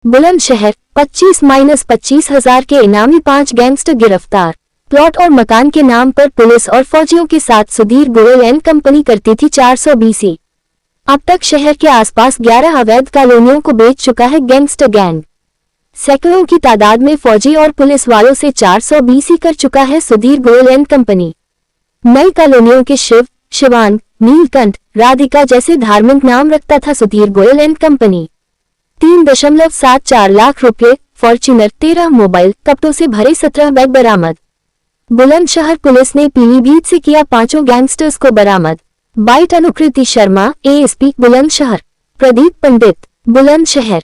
बुलंदशहर 25-25,000 के इनामी 5 गैंगस्टर गिरफ्तार। प्लॉट और मकान के नाम पर पुलिस और फौजियों के साथ सुधीर गोयल एंड कंपनी करती थी 420। अब तक शहर के आसपास 11 अवैध कॉलोनियों को बेच चुका है गैंगस्टर गैंग। सैकड़ों की तादाद में फौजी और पुलिस वालों से 420 कर चुका है सुधीर गोयल एंड कंपनी। नई कॉलोनियों के शिव, शिवांग, नीलकंठ, राधिका जैसे धार्मिक नाम रखता था सुधीर गोयल एंड कंपनी। 3.74 लाख रुपए, फॉर्च्यूनर, 13 मोबाइल, कपड़ों से भरे 17 बैग बरामद। बुलंदशहर पुलिस ने पीलीभीत से किया 5 गैंगस्टर्स को बरामद। बाइट अनुकृति शर्मा, एएसपी बुलंदशहर। प्रदीप पंडित, बुलंदशहर।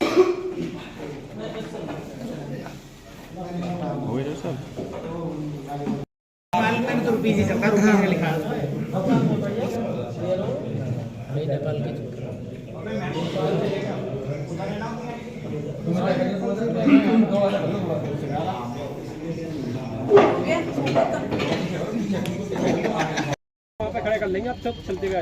खड़े कर लेंगे, आप सब चलते हुए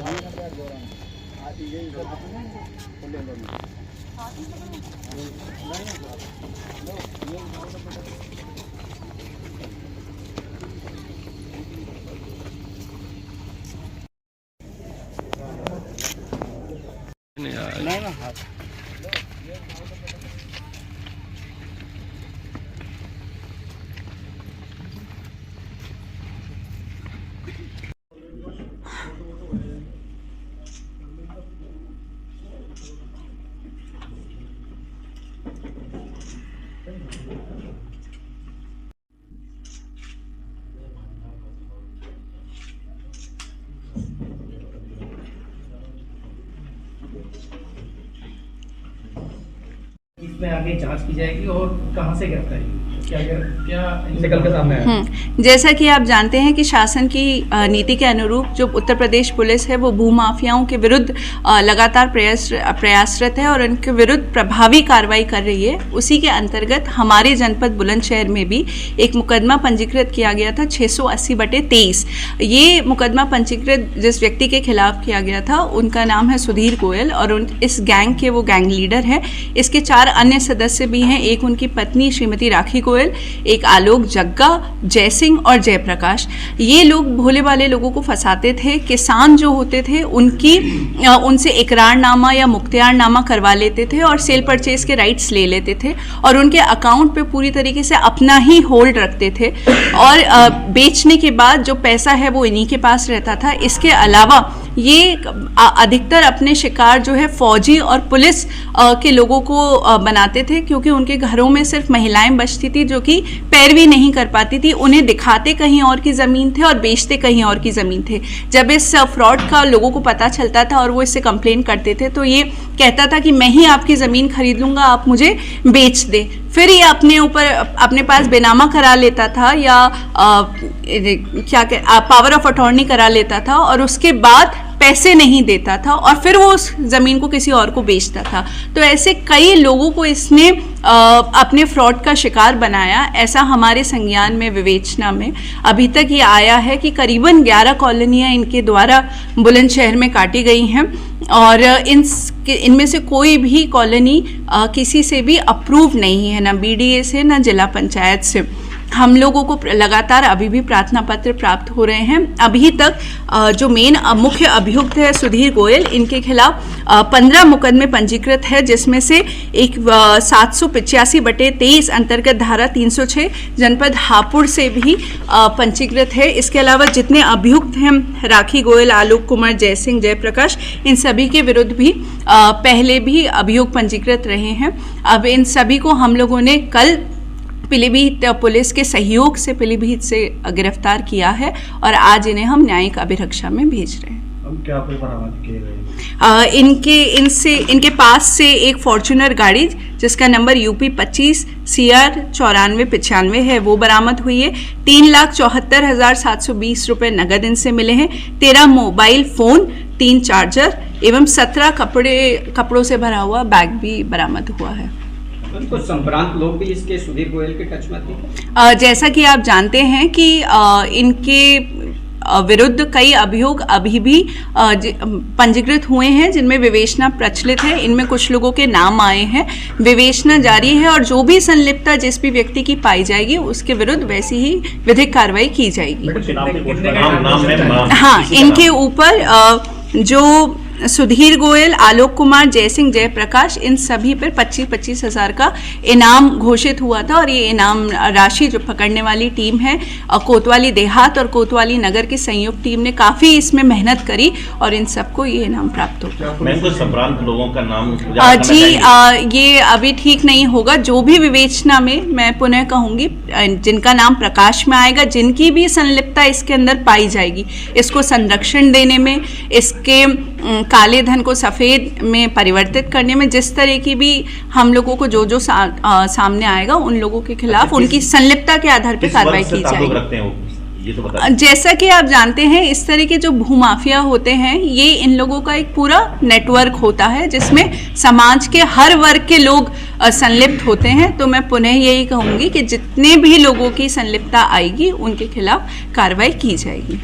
इसमें आगे जांच की जाएगी और कहां से गिरफ्तारी क्या निकल के सामने आया। जैसा कि आप जानते हैं कि शासन की नीति के अनुरूप जो उत्तर प्रदेश पुलिस है वो भूमाफियाओं के विरुद्ध लगातार प्रयासरत है और उनके विरुद्ध प्रभावी कार्रवाई कर रही है। उसी के अंतर्गत हमारे जनपद बुलंदशहर में भी एक मुकदमा पंजीकृत किया गया था 680/23। ये मुकदमा पंजीकृत जिस व्यक्ति के खिलाफ किया गया था उनका नाम है सुधीर गोयल और इस गैंग के वो गैंग लीडर है। इसके 4 अन्य सदस्य भी हैं, एक उनकी पत्नी श्रीमती राखी गोयल, एक आलोक जग्गा, जय सिंह और जयप्रकाश। ये लोग भोले वाले लोगों को फंसाते थे। किसान जो होते थे उनसे इकरारनामा या मुख्तियारनामा करवा लेते थे और सेल परचेज के राइट्स ले लेते थे और उनके अकाउंट पे पूरी तरीके से अपना ही होल्ड रखते थे और बेचने के बाद जो पैसा है वो इन्हीं के पास रहता था। इसके अलावा ये अधिकतर अपने शिकार जो है फौजी और पुलिस के लोगों को बनाते थे, क्योंकि उनके घरों में सिर्फ महिलाएं बचती थी जो कि पैरवी नहीं कर पाती थी। उन्हें दिखाते कहीं और की ज़मीन थे और बेचते कहीं और की ज़मीन थे। जब इस फ्रॉड का लोगों को पता चलता था और वो इससे कंप्लेन करते थे तो ये कहता था कि मैं ही आपकी ज़मीन खरीद लूँगा, आप मुझे बेच दे। फिर ये अपने पास बेनामा करा लेता था या पावर ऑफ अटॉर्नी करा लेता था और उसके बाद पैसे नहीं देता था और फिर वो उस ज़मीन को किसी और को बेचता था। तो ऐसे कई लोगों को इसने अपने फ्रॉड का शिकार बनाया। ऐसा हमारे संज्ञान में, विवेचना में अभी तक ये आया है कि करीबन 11 कॉलोनियाँ इनके द्वारा बुलंदशहर में काटी गई हैं और इनमें से कोई भी कॉलोनी किसी से भी अप्रूव नहीं है, ना बीडीए से ना जिला पंचायत से। हम लोगों को लगातार अभी भी प्रार्थना पत्र प्राप्त हो रहे हैं। अभी तक जो मेन मुख्य अभियुक्त है सुधीर गोयल, इनके खिलाफ 15 मुकदमे पंजीकृत है, जिसमें से एक 785/23 अंतर्गत धारा 306 जनपद हापुड़ से भी पंजीकृत है। इसके अलावा जितने अभियुक्त हैं राखी गोयल, आलोक कुमार, जय सिंह, जयप्रकाश, इन सभी के विरुद्ध भी पहले भी अभियोग पंजीकृत रहे हैं। अब इन सभी को हम लोगों ने कल पीलीभीत पुलिस के सहयोग से पीलीभीत से गिरफ्तार किया है और आज इन्हें हम न्यायिक अभिरक्षा में भेज रहे हैं। क्या बरामद किए गए? इनके पास से एक फॉर्च्यूनर गाड़ी जिसका नंबर UP 25CR 9495 है वो बरामद हुई है। 3,74,720 रुपये नगद इनसे मिले हैं। 13 मोबाइल फ़ोन, 3 चार्जर एवं 17 कपड़ों से भरा हुआ बैग भी बरामद हुआ है। कुछ संभ्रांत लोग भी इसके सुधीर गोयल के टच में थे। जैसा कि आप जानते हैं कि इनके विरुद्ध कई अभियोग अभी भी पंजीकृत हुए हैं, जिनमें विवेचना प्रचलित है। इनमें कुछ लोगों के नाम आए हैं, विवेचना जारी है और जो भी संलिप्तता जिस भी व्यक्ति की पाई जाएगी उसके विरुद्ध वैसी ही विधिक कार्रवाई की जाएगी। हाँ, इनके ऊपर जो सुधीर गोयल, आलोक कुमार, जयसिंह, जयप्रकाश, इन सभी पर 25-25 हज़ार का इनाम घोषित हुआ था और ये इनाम राशि जो पकड़ने वाली टीम है कोतवाली देहात और कोतवाली नगर की संयुक्त टीम ने काफ़ी इसमें मेहनत करी और इन सबको ये इनाम प्राप्त हो। मैं तो संभ्रांत लोगों का नाम ये अभी ठीक नहीं होगा। जो भी विवेचना में, मैं पुनः कहूँगी, जिनका नाम प्रकाश में आएगा, जिनकी भी संलिप्तता इसके अंदर पाई जाएगी, इसको संरक्षण देने में, इसके काले धन को सफ़ेद में परिवर्तित करने में, जिस तरह की भी हम लोगों को जो सामने आएगा उन लोगों के खिलाफ उनकी संलिप्तता के आधार पर कार्रवाई की जाएगी। तो जैसा कि आप जानते हैं, इस तरह के जो भूमाफिया होते हैं, ये इन लोगों का एक पूरा नेटवर्क होता है जिसमें समाज के हर वर्ग के लोग संलिप्त होते हैं। तो मैं पुनः यही कहूँगी कि जितने भी लोगों की संलिप्तता आएगी उनके खिलाफ कार्रवाई की जाएगी।